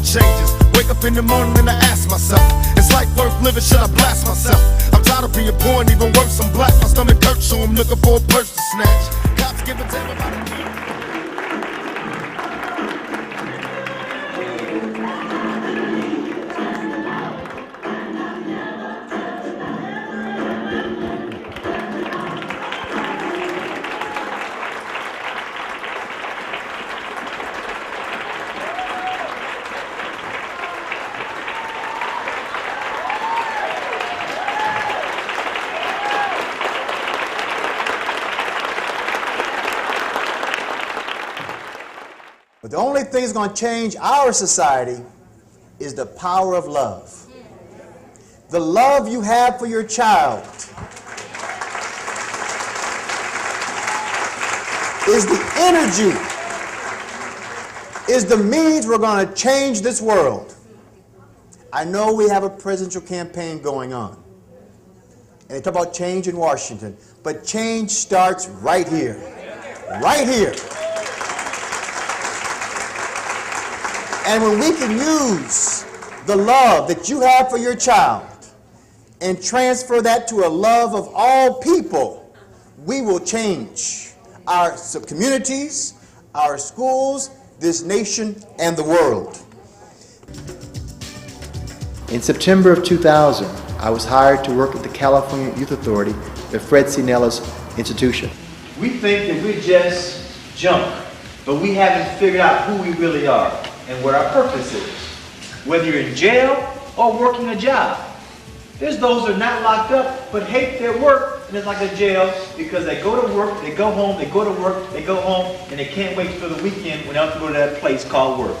changes. Wake up in the morning and I ask myself, is life worth living? Should I blast myself? I'm tired of being poor and even worse, I'm black. My stomach hurts, so I'm looking for a purse to snatch. Cops give a damn about a kid. But the only thing that's going to change our society is the power of love. The love you have for your child is the energy, is the means we're going to change this world. I know we have a presidential campaign going on, and they talk about change in Washington, but change starts right here. Right here. And when we can use the love that you have for your child and transfer that to a love of all people, we will change our communities, our schools, this nation, and the world. In September of 2000, I was hired to work at the California Youth Authority, the Fred C. Nellis Institution. We think that we're just junk, but we haven't figured out who we really are and what our purpose is. Whether you're in jail or working a job. There's those that are not locked up but hate their work, and it's like a jail because they go to work, they go home, they go to work, they go home, and they can't wait for the weekend when they have to go to that place called work.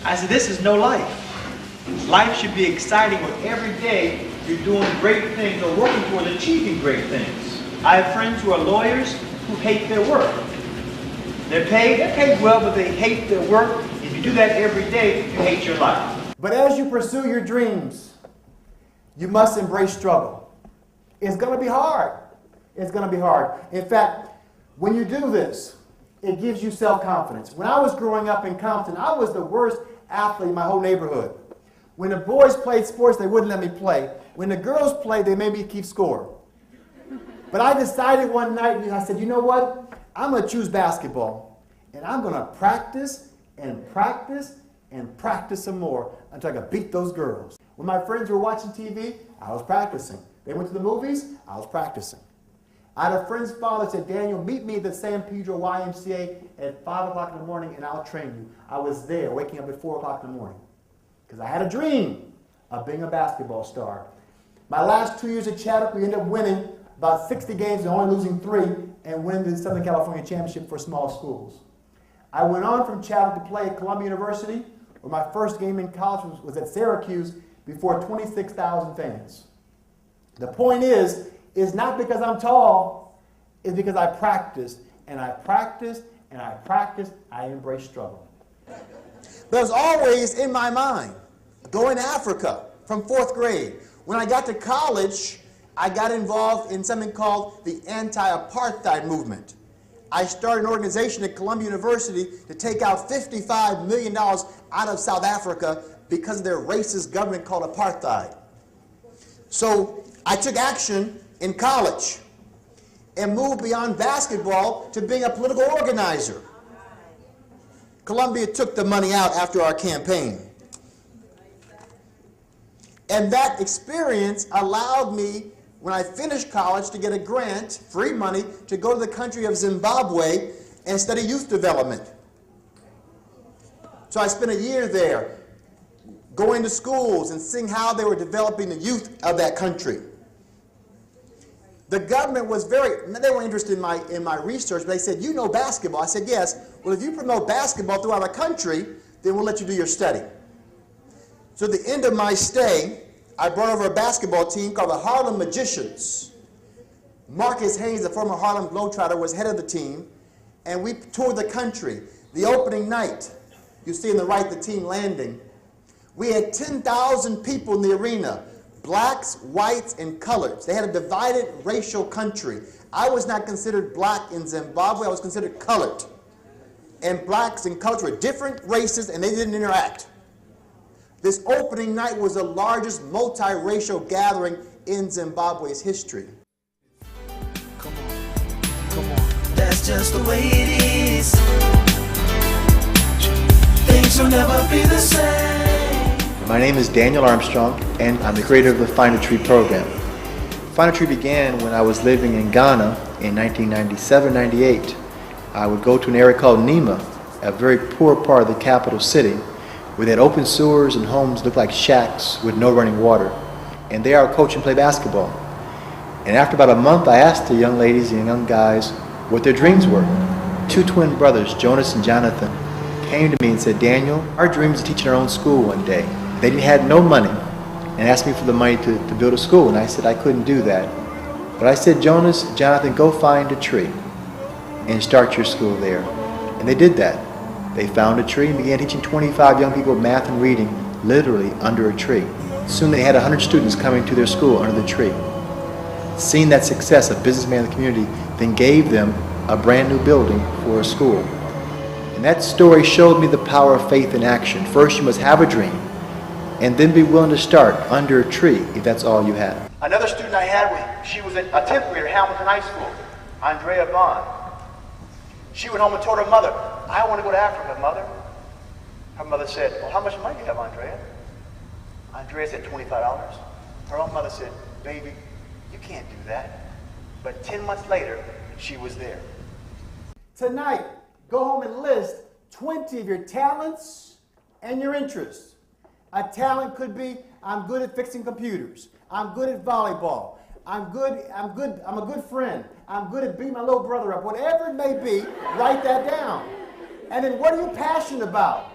I said, this is no life. Life should be exciting when every day you're doing great things or working towards achieving great things. I have friends who are lawyers who hate their work. They're paid well, but they hate their work. If you do that every day, you hate your life. But as you pursue your dreams, you must embrace struggle. It's going to be hard. It's going to be hard. In fact, when you do this, it gives you self-confidence. When I was growing up in Compton, I was the worst athlete in my whole neighborhood. When the boys played sports, they wouldn't let me play. When the girls played, they made me keep score. But I decided one night, I said, you know what? I'm going to choose basketball. And I'm going to practice and practice and practice some more until I could beat those girls. When my friends were watching TV, I was practicing. They went to the movies, I was practicing. I had a friend's father said, Daniel, meet me at the San Pedro YMCA at 5 o'clock in the morning and I'll train you. I was there waking up at 4 o'clock in the morning because I had a dream of being a basketball star. My last 2 years at Chaddock, we ended up winning about 60 games and only losing 3 and winning the Southern California Championship for small schools. I went on from Chaddock to play at Columbia University, where my first game in college was at Syracuse before 26,000 fans. The point is not because I'm tall, it's because I practiced, and I practiced, and I practiced, I embraced struggle. There's always in my mind, going to Africa from 4th grade. When I got to college, I got involved in something called the anti-apartheid movement. I started an organization at Columbia University to take out $55 million out of South Africa because of their racist government called apartheid. So I took action in college and moved beyond basketball to being a political organizer. Columbia took the money out after our campaign. And that experience allowed me, when I finished college, to get a grant, free money, to go to the country of Zimbabwe and study youth development. So I spent a year there, going to schools and seeing how they were developing the youth of that country. The government was they were interested in my research, but they said, you know basketball. I said, yes. Well, if you promote basketball throughout our country, then we'll let you do your study. So at the end of my stay, I brought over a basketball team called the Harlem Magicians. Marcus Haynes, the former Harlem Globetrotter, was head of the team, and we toured the country. The opening night, you see on the right the team landing, we had 10,000 people in the arena, blacks, whites, and coloreds. They had a divided racial country. I was not considered black in Zimbabwe, I was considered colored. And blacks and coloreds were different races, and they didn't interact. This opening night was the largest multiracial gathering in Zimbabwe's history. Come on. That's just the way it is. Things will never be the same. My name is Daniel Armstrong, and I'm the creator of the Find a Tree program. Find a Tree began when I was living in Ghana in 1997-98. I would go to an area called Nima, a very poor part of the capital city, where they had open sewers and homes looked like shacks with no running water. And there I would coach and play basketball. And after about a month, I asked the young ladies and young guys what their dreams were. Two twin brothers, Jonas and Jonathan, came to me and said, Daniel, our dream is to teach in our own school one day. They had no money and asked me for the money to build a school. And I said I couldn't do that. But I said, Jonas, Jonathan, go find a tree and start your school there. And they did that. They found a tree and began teaching 25 young people math and reading, literally under a tree. Soon they had 100 students coming to their school under the tree. Seeing that success, a businessman in the community then gave them a brand new building for a school. And that story showed me the power of faith in action. First, you must have a dream, and then be willing to start under a tree if that's all you have. Another student I had, she was a 10th grader at Hamilton High School, Andrea Vaughn. She went home and told her mother, I want to go to Africa, Mother. Her mother said, well, how much money do you have, Andrea? Andrea said, $25. Her own mother said, baby, you can't do that. But 10 months later, she was there. Tonight, go home and list 20 of your talents and your interests. A talent could be, I'm good at fixing computers. I'm good at volleyball. I'm a good friend. I'm good at beating my little brother up. Whatever it may be, write that down. And then what are you passionate about?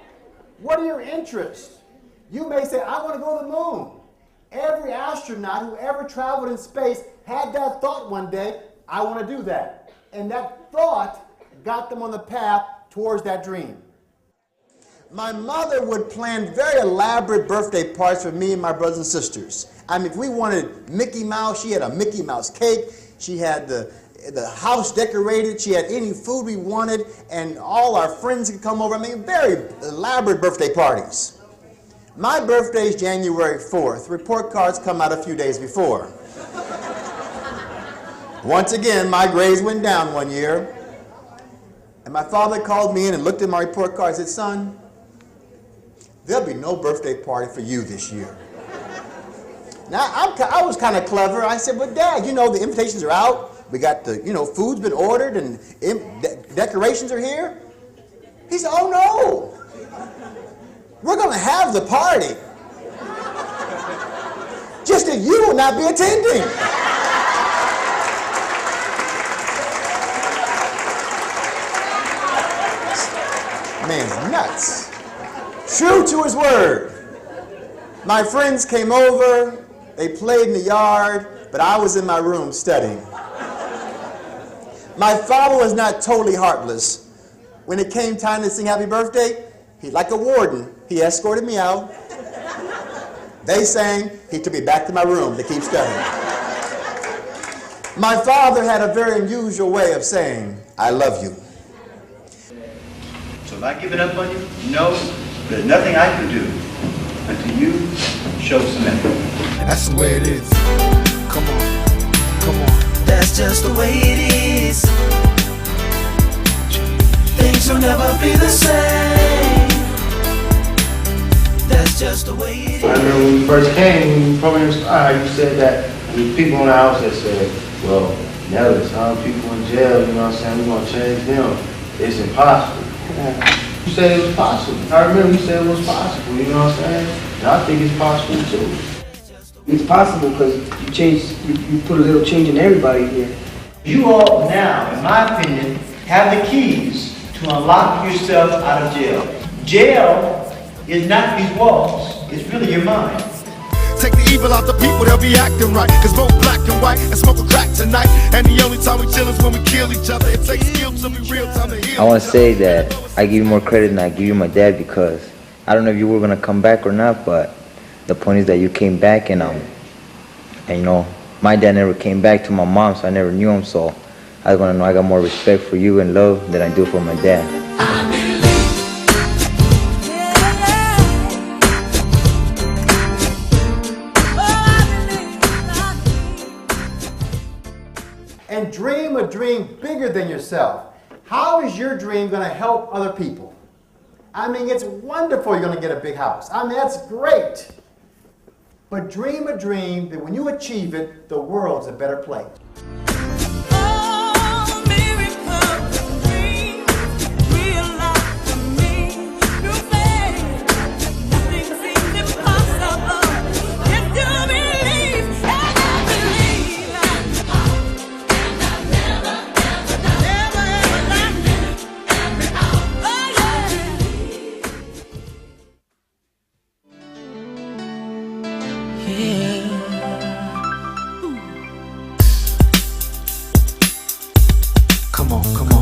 What are your interests? You may say, I want to go to the moon. Every astronaut who ever traveled in space had that thought one day, I want to do that. And that thought got them on the path towards that dream. My mother would plan very elaborate birthday parties for me and my brothers and sisters. I mean, if we wanted Mickey Mouse, she had a Mickey Mouse cake. She had the house decorated. She had any food we wanted, and all our friends could come over. I mean, very elaborate birthday parties. My birthday is January 4th. Report cards come out a few days before. Once again, my grades went down one year, and my father called me in and looked at my report card and said, son, there'll be no birthday party for you this year. Now, I was kind of clever. I said, but Dad, you know, the invitations are out. We got the, food's been ordered and decorations are here. He said, oh no, we're going to have the party. Just that you will not be attending. Man's nuts. True to his word. My friends came over, they played in the yard, but I was in my room studying. My father was not totally heartless. When it came time to sing happy birthday, like a warden, he escorted me out. They sang, he took me back to my room to keep studying. My father had a very unusual way of saying, I love you. So have I given up on you? No. There's nothing I can do until you show some effort. That's the way it is. Come on. That's just the way it is. Things will never be the same. That's just the way it is. I remember when we first came, when the program started, you said that there was people in the house that said, well, Nellis, people in jail, you know what I'm saying, we're going to change them. It's impossible. You said it was possible. I remember you said it was possible, you know what I'm saying? And I think it's possible too. It's possible because you put a little change in everybody here. You all now, in my opinion, have the keys to unlock yourself out of jail. Jail is not these walls, it's really your mind. Take the evil out the people, they'll be acting right. Cause both black and white and smoke a crack tonight. And the only time we chill is when we kill each other. It takes skill to be real time to heal. I want to say that I give you more credit than I give you my dad, because I don't know if you were going to come back or not, but the point is that you came back, and you know, my dad never came back to my mom, so I never knew him, so I want to know I got more respect for you and love than I do for my dad. and dream a dream bigger than yourself. How is your dream going to help other people? I mean, it's wonderful you're going to get a big house. I mean, that's great. But dream a dream that when you achieve it, the world's a better place.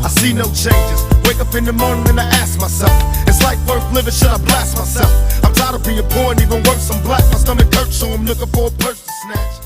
I see no changes. Wake up in the morning and I ask myself, is life worth living? Should I blast myself? I'm tired of being poor and even worse, I'm black. My stomach hurts, so I'm looking for a purse to snatch.